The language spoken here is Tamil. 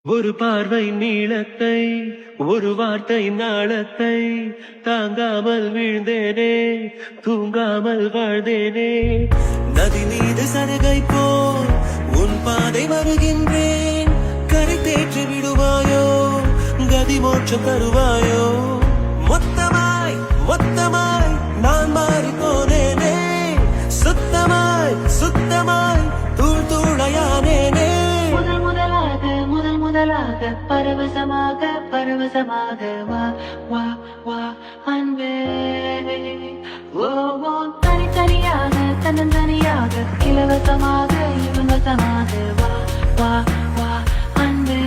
ஒரு பார்வை நீளத்தை ஒரு வார்த்தை நாளத்தை தாங்காமல் வீழ்ந்தேனே தூங்காமல் வாழ்ந்தேனே நதி மீது சருகை போல் உன் பாதை வருகின்றேன் கரை தேற்றி விடுவாயோ கதி மோட்சம் தருவாயோ மொத்தமாய் மொத்தமாய் நான் மாறி போனேனே சுத்தமாய் சுத்தமாய் தூள் தூளையானேனே முதலாக பரவசமாக பரவசமாக வா வா வா அன்பே ஓ ஓ தனித்தனியாக தன்னந்தனியாக இலவசமாக இலவசமாக வா வா வா அன்பே